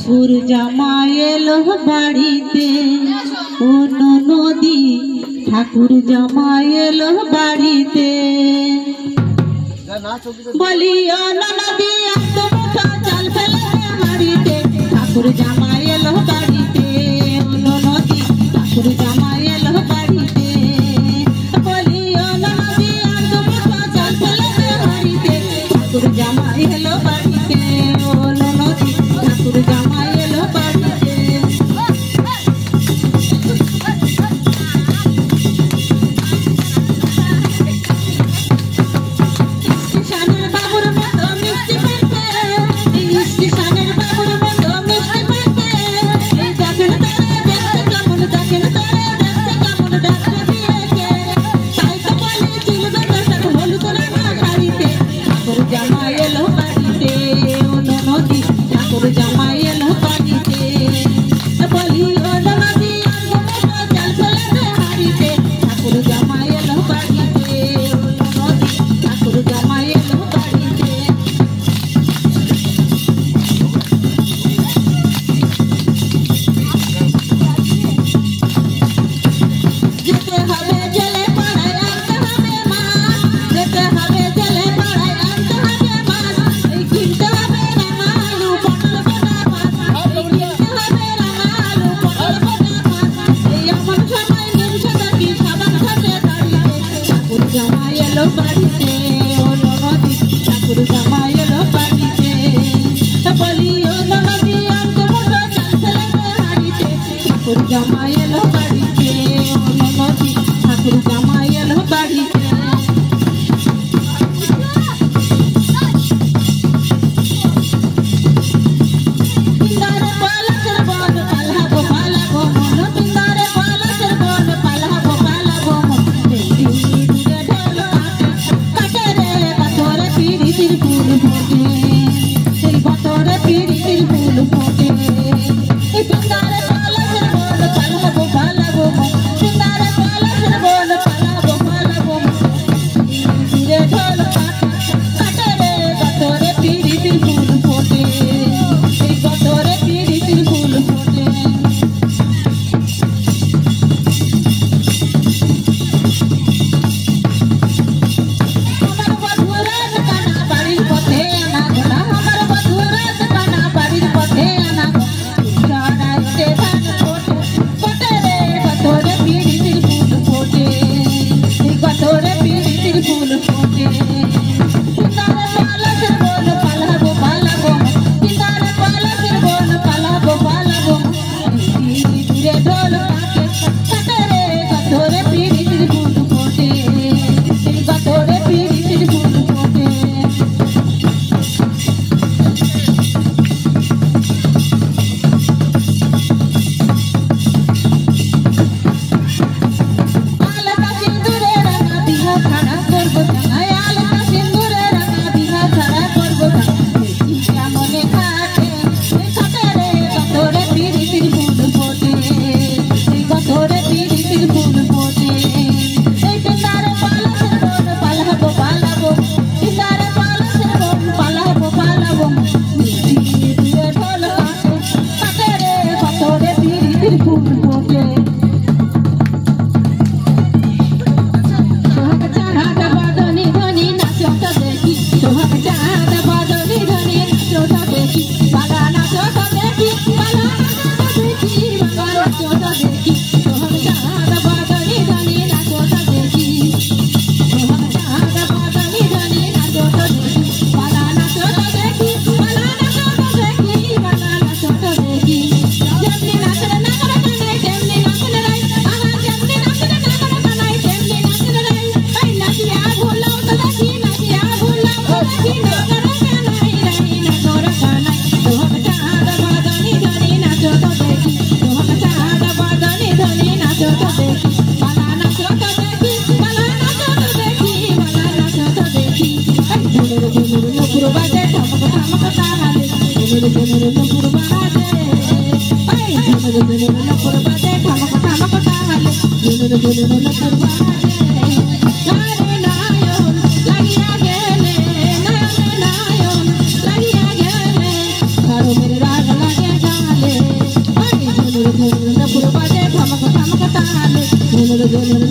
ঠাকুর জামাই এলো বাড়িতে ও নদী ঠাকুর জামাই এলো বাড়িতে বলি ও নদী এত মুঠো চাল ফেলে হাড়িতে ঠাকুর জামাই এলো বাড়িতে ও নদী ঠাকুর জামাই এলো বাড়িতে বলি ও নদী এত মুঠো চাল ফেলে হাড়িতে ঠাকুর জামাই এলো বাড়িতে ও নদী ঠাকুর জামাই এলো বাড়িতে স্টেশনের বাবুর মতো মিষ্টি পাইতে স্টেশনের বাবুর মতো মিষ্টি পাইতে এই দেখেন তারে দেখতে কেমন দেখেন তারে দেখতে কেমন ডাকতে দিয়েছে তাই তো বলি চুল বেঁধে হলুদ রাঙা শাড়িতে ঠাকুর জামাই এলো বাড়িতে ও নদী ঠাকুর জামাই এলো বাড়িতে বলি ও নদী চাল ফেলে হাড়িতে ঠাকুর জামাই এলো বাড়িতে ও নদী ঠাকুর জামাই এলো বাড়িতে যেতে হবে জেলে পাড়ায় আনতে হবে মাছ যেতে হবে জেলে পাড়ায় আনতে হবে মাছ এই কিনতে হবে রাঙালু পটল গোটা মাছ এই কিনতে হবে রাঙালু পটল গোটা মাছ এই এমন সময় নিমছে দেখি সাবান ঘাটে দাঁড়িয়ে ঠাকুর জামাই এলো বাড়িতে ও নদী ঠাকুর জামাই এলো বাড়িতে বলি ও নদী অল্প মুঠো চাল ফেলে হাড়িতে ঠাকুর জামাই এলো বাড়িতে ও নদী ঠাকুর জামাই এলো বাড়িতে পিন্দারে পালাসের বন পালাবো পালাবো মন পিন্দারে পালাসের বন পালাবো পালাবো মন দূরে ঢোল কাটে রে বতরে পিড়িতির ফুল ফোটে এই বতরে পিড়িতির ফুল ফোটে এই পিন্দারে পালাসের বন পালাবো পালাবো মন পিন্দারে পালাসের বন পালাবো পালাবো মন দূরে ঢোল কাটে রে বতরে পিড়িতির ফুল ফোটে এই বতরে পিড়িতির ফুল ফোটে আমার বধুরাজ কানা বাড়ির পথে আনা গোনা আমার বধুরাজ কানা বাড়ির পথে আনা চড়াইতে ধান ফোটে রে গতরে পিড়িতির ফুল ফোটে এই গতরে পিড়িতির ফুল ফোটে পিন্দারে পালাসের বন পালাবো পালাবো পিন্দারে পালাসের বন পালাবো পালাবো দূরে ঢোল কাটে রে গতরে পিড়িতির ফুল ফোটে এই গতরে পিড়িতির ফুল ফোটে আলতা সিন্দুরে রাঙা বিহা ছাড়া করবো জানাই আলতা সিন্দুরে রাঙা বিহা ছাড়া করবো কেমনে খাটে রে গতরে পিড়িতির ফুল ফোটে এই গতরে পিড়িতির ফুল ফোটে এই পিন্দারে পালাসের বন পালাবো পালাবো পিন্দারে পালাসের বন পালাবো পালাবো দূরে ঢোল কাটে রে গতরে পিড়িতির ফুল ফোটে সোহাগ চাঁদা বাদনি ধনি নাচটা দেখি সোহাগ চাঁদা বাদনি ধনি নাচটা দেখি বালা নাচটা দেখি বালা নাচটা দেখি বালা নাচটা দেখি সোহাগ চাঁদা বাদনি ধনি নাচটা দেখি সোহাগ চাঁদা বাদনি ধনি নাচটা দেখি বালা নাচটা দেখি বালা নাচটা দেখি বালা নাচটা দেখি যেমনি নাচরে নাচরে কানাই তেমনি নাচরে রাই আহা যেমনি নাচরে নাচরে কানাই তেমনি নাচরে রাই এই নাচিয়া ভুলাও তো দেখি নাচিয়া ভুলাও তো দেখি নাচরে কানাই রাই নাচরে কানাই সোহাগ চাঁদা বাদনি ধনি নাচটা দেখি সোহাগ চাঁদা বাদনি ধনি নাচটা দেখি বালা নাচটা দেখি বালা নাচটা দেখি বালা নাচটা দেখি এই ঝুনুর ঝুনুর নুপুর বাজে ঠমক ঠমক তাহালে ঝুনুর ঝুনুর নুপুর বাজে এই ঝুনুর ঝুনুর নুপুর বাজে ঠমক ঠমক তাহালে ঝুনুর ঝুনুর নুপুর বাজে নারে নায়ন লাগিয়া গেলে নায়ন নায়ন লাগিয়া গেলে কারো মেরে রাগ লাগে ধনি